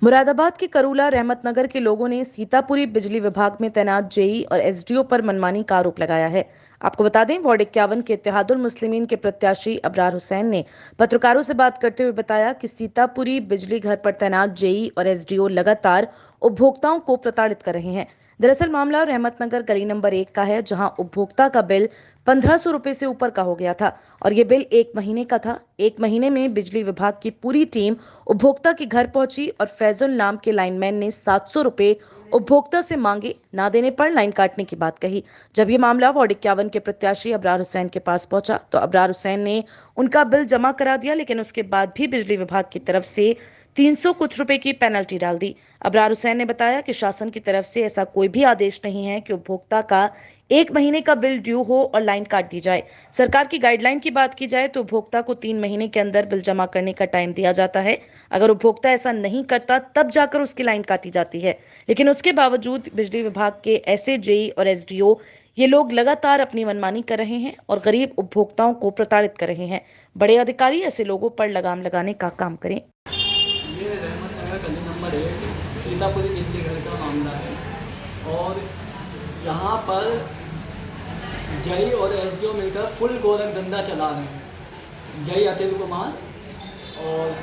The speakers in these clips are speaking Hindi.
मुरादाबाद के करूला रहमतनगर के लोगों ने सीतापुरी बिजली विभाग में तैनात जेई और एसडीओ पर मनमानी का आरोप लगाया है। आपको बता दें, वार्ड 51 के इत्तेहादुल मुस्लिमीन के प्रत्याशी अबरार हुसैन ने पत्रकारों से बात करते हुए बताया कि सीतापुरी बिजली घर पर तैनात जेई और एसडीओ लगातार उपभोक्ताओं को प्रताड़ित कर रहे हैं। दरअसल मामला रहमतनगर गली नंबर 1 का है, जहां उपभोक्ता का बिल 1500 रुपए से ऊपर का हो गया था और ये बिल 1 महीने का था। 1 महीने में बिजली विभाग की पूरी टीम उपभोक्ता के घर पहुंची और फैजुल नाम के लाइनमैन ने 700 रुपए उपभोक्ता से मांगे। ना देने पर लाइन काटने की बात कही। जब ये मामला वार्ड 51 के प्रत्याशी अबरार हुसैन के पास पहुंचा तो अबरार हुसैन ने उनका बिल जमा करा दिया, लेकिन उसके बाद भी बिजली विभाग की तरफ से 300 कुछ रुपए की पेनल्टी डाल दी। अबरार हुसैन ने बताया कि शासन की तरफ से ऐसा कोई भी आदेश नहीं है कि उपभोक्ता का 1 महीने का बिल ड्यू हो और लाइन काट दी जाए। सरकार की गाइडलाइन की बात की जाए तो उपभोक्ता को 3 महीने के अंदर बिल जमा करने का टाइम दिया जाता है। अगर उपभोक्ता ऐसा नहीं करता तब जाकर उसकी लाइन काटी जाती है, लेकिन उसके बावजूद बिजली विभाग के ऐसे जेई और एसडीओ ये लोग लगातार अपनी मनमानी कर रहे हैं और गरीब उपभोक्ताओं को प्रताड़ित कर रहे हैं। बड़े अधिकारी ऐसे लोगों पर लगाम लगाने का काम करें। ये रहमतनगर गली नंबर 1 सीतापुरी बिजली घर का मामला है और यहाँ पर जई और एसडीओ मिलकर फुल गोरख धंधा चला रहे हैं। जई अतिल कुमार और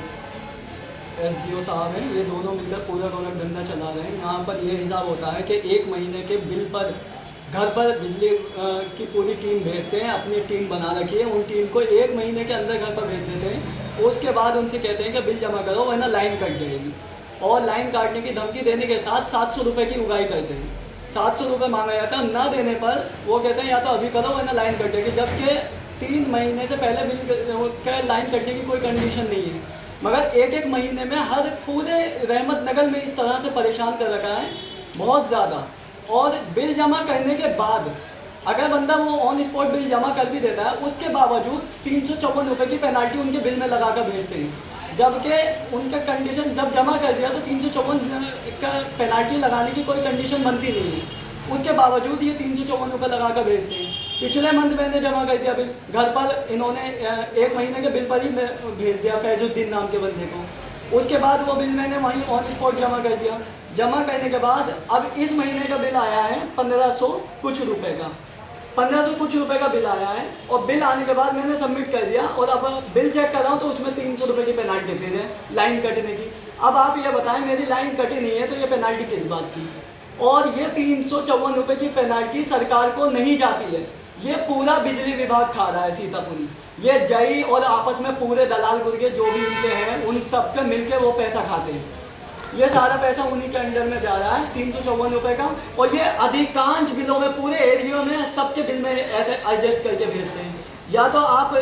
एसडीओ साहब हैं, ये दोनों मिलकर पूरा गोरख धंधा चला रहे हैं। यहाँ पर ये हिसाब होता है कि 1 महीने के बिल पर घर पर बिजली की पूरी टीम भेजते हैं। अपनी टीम बना रखी है, उन टीम को 1 महीने के अंदर घर पर भेज देते हैं। उसके बाद उनसे कहते हैं कि बिल जमा करो वरना लाइन कट जाएगी, और लाइन काटने की धमकी देने के साथ 700 रुपये की उगाही करते हैं। 700 रुपये मांगा जाता है, ना देने पर वो कहते हैं या तो अभी करो वरना लाइन कट जाएगी, जबकि 3 महीने से पहले बिल का लाइन कटने की कोई कंडीशन नहीं है। मगर एक महीने में हर पूरे रहमतनगर में इस तरह से परेशान कर रखा है बहुत ज़्यादा। और बिल जमा करने के बाद अगर बंदा वो ऑन स्पॉट बिल जमा कर भी देता है, उसके बावजूद 354 रुपये की पेनाल्टी उनके बिल में लगा कर भेजते हैं, जबकि उनका कंडीशन जब जमा कर दिया तो 354 का पेनाल्टी लगाने की कोई कंडीशन बनती नहीं है। उसके बावजूद ये 354 रुपये लगा कर भेजते हैं। पिछले मंथ मैंने जमा कर दिया बिल, घर पर इन्होंने 1 महीने के बिल पर ही भेज दिया फैजुद्दीन नाम के बंदे को। उसके बाद वो बिल मैंने वहीं ऑन स्पॉट जमा कर दिया। जमा करने के बाद अब इस महीने का बिल आया है 1500 कुछ रुपए का, 1500 कुछ रुपए का बिल आया है। और बिल आने के बाद मैंने सबमिट कर दिया और अब बिल चेक कर रहा हूँ तो उसमें 300 रुपये की पेनाल्टी फिर है लाइन कटने की। अब आप ये बताएं, मेरी लाइन कटी नहीं है तो ये पेनाल्टी किस बात की? और ये 354 रुपये की पेनाल्टी सरकार को नहीं जाती है, ये पूरा बिजली विभाग खा रहा है सीतापुरी। ये जई और आपस में पूरे दलाल गुर्गे जो भी उनके हैं उन सबके मिलके वो पैसा खाते हैं। ये सारा पैसा उन्हीं के अंडर में जा रहा है 354 रुपये का। और ये अधिकांश बिलों में पूरे एरिया में सबके बिल में ऐसे एडजस्ट करके भेजते हैं। या तो आप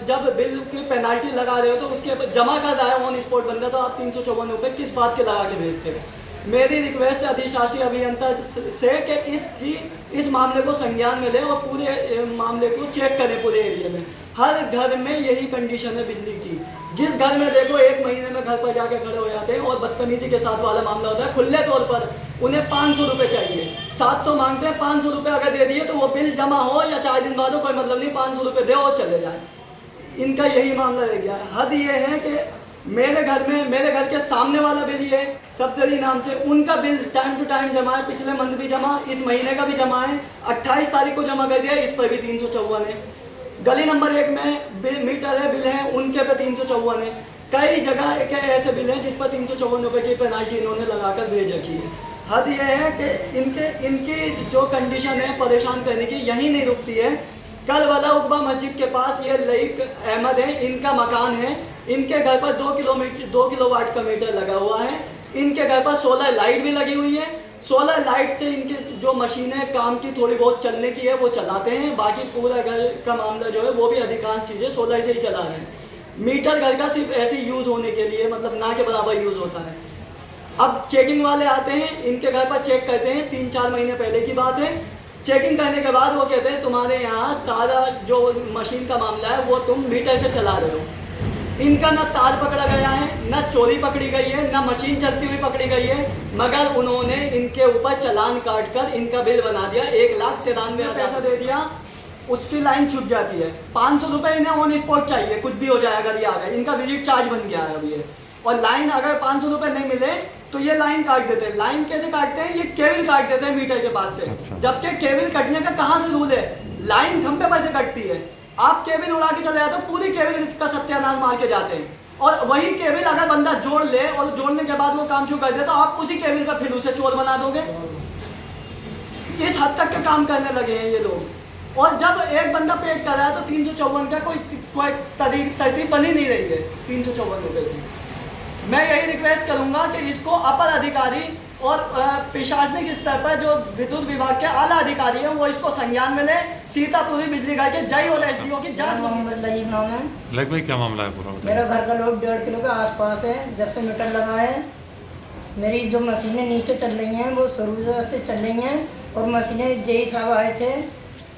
जब बिल की पेनाल्टी लगा रहे हो तो उसके जमा कर रहा है ऑन स्पॉट बंदा, तो आप 354 रुपये किस बात के लगा के भेजते हो? मेरी रिक्वेस्ट है अधिशासी अभियंता से कि इस मामले को संज्ञान में लें और पूरे मामले को चेक करें पूरे एरिया में। हर घर में यही कंडीशन है बिजली की। जिस घर में देखो 1 महीने में घर पर जाके खड़े हो जाते हैं और बदतमीजी के साथ वाला मामला होता है। खुले तौर पर उन्हें 500 रुपये चाहिए, 700 मांगते हैं। 500 रुपये अगर दे दिए तो वो बिल जमा हो या 4 दिन बाद हो, कोई मतलब नहीं, 500 रुपये दे और चले जाए। इनका यही मामला रह गया है। हद ये है कि मेरे घर के सामने वाला बिल ये सप्तरी नाम से, उनका बिल टाइम टू टाइम जमा है। पिछले मंथ भी जमा, इस महीने का भी जमा है, 28 तारीख को जमा कर दिया, इस पर भी 354 है। गली नंबर 1 में मीटर है, बिल है, उनके पे 354 है। कई जगह के ऐसे बिल हैं जिस पर 354 रुपये की पेनाल्टी इन्होंने लगाकर भेज रखी है। हद यह है कि इनकी जो कंडीशन है परेशान करने की यही नहीं रुकती है। कल वाला उकबा मस्जिद के पास ये लईक अहमद है, इनका मकान है। इनके घर पर 2 किलोवाट का मीटर लगा हुआ है। इनके घर पर 16 लाइट भी लगी हुई है। 16 लाइट से इनके जो मशीनें काम की थोड़ी बहुत चलने की है वो चलाते हैं, बाकी पूरा घर का मामला जो है वो भी अधिकांश चीज़ें 16 से ही चला रहे हैं। मीटर घर का सिर्फ ऐसे यूज़ होने के लिए, मतलब ना के बराबर यूज़ होता है। अब चेकिंग वाले आते हैं, इनके घर पर चेक करते हैं, 3-4 महीने पहले की बात है। चेकिंग करने के बाद वो कहते हैं तुम्हारे यहाँ सारा जो मशीन का मामला है वो तुम मीटर से चला रहे हो। इनका ना तार पकड़ा गया है, ना चोरी पकड़ी गई है, ना मशीन चलती हुई पकड़ी गई है, मगर उन्होंने इनके ऊपर चालान काट कर इनका बिल बना दिया। 1,93,000 पैसा दे दिया, उसकी लाइन छूट जाती है। 500 रुपये इन्हें ऑन स्पॉट चाहिए, कुछ भी हो जाए अगर ये आ गए। इनका विजिट चार्ज बन गया है अभी ये। और लाइन अगर 500 रुपए नहीं मिले तो ये लाइन काट देते हैं। लाइन कैसे काटते हैं? ये केबल काट देते हैं मीटर के पास से। अच्छा। जबकि केबल कटने का कहाँ से रूल है? लाइन खंभे पर से कटती है। आप केबल उड़ा के चले जाते हो, पूरी केबल इसका सत्यानाश मार के जाते हैं। और वही केबल अगर बंदा जोड़ ले और जोड़ने के बाद वो काम शुरू कर दे तो आप उसी केबल पर फिर उसे चोर बना दोगे। इस हद तक के काम करने लगे हैं ये लोग। और जब एक बंदा पेट कर रहा है तो 354 का कोई तरतीब बनी नहीं रही है 354 रुपए की। मैं यही रिक्वेस्ट करूंगा कि इसको अपर अधिकारी और प्रशासनिक स्तर पर जो विद्युत विभाग के आला अधिकारी हैं वो इसको संज्ञान में ले। सीतापुरी बिजली घर के जय और एसडीओ की जांच। नाम है लग भाई, क्या मामला है पूरा? मेरा घर का लोड 1.5 किलो के आसपास है। जब से मीटर लगा है मेरी जो मशीनें नीचे चल रही हैं वो शुरू से चल रही हैं। और मशीनें जेई साहब आए थे,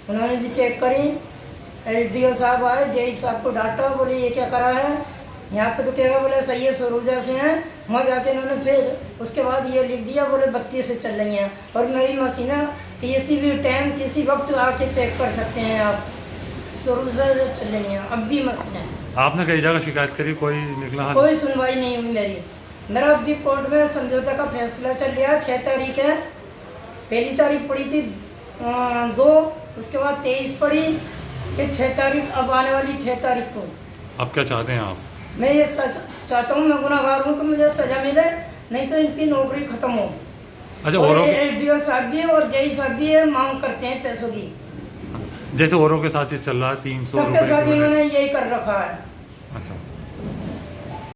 उन्होंने भी चेक करी। एसडीओ साहब आए, जेई साहब को डांटा, बोले ये क्या करा है यहाँ पे? तो क्या बोले सही है, सरूजा से हैं। वहाँ जाके इन्होंने फिर उसके बाद ये लिख दिया, बोले 32 से चल रही हैं। और मेरी मशीनें किसी भी टाइम किसी वक्त आके चेक कर सकते हैं आप, सरूजा से चल रही हैं अब भी मशीनें। आपने कई जगह शिकायत करी, कोई निकला हल? कोई सुनवाई नहीं हुई मेरी। मेरा अभी कोर्ट में समझौता का फैसला चल रहा है। 6 तारीख है, पहली तारीख पड़ी थी 2, उसके बाद 23 पड़ी, फिर 6 तारीख अब आने वाली 6 तारीख को। अब क्या चाहते हैं आप? मैं ये चाहता हूँ, मैं गुनाहगार हूँ तो मुझे सजा मिले, नहीं तो इनकी नौकरी खत्म हो। अच्छा, और औरों एसडीओ साहब भी और जेई साहब भी है, मांग करते हैं पैसों की। जैसे औरों के साथ ये चल रहा है 300 सबके रुपए साथ की वजह इन्होंने से। यही कर रखा है। अच्छा,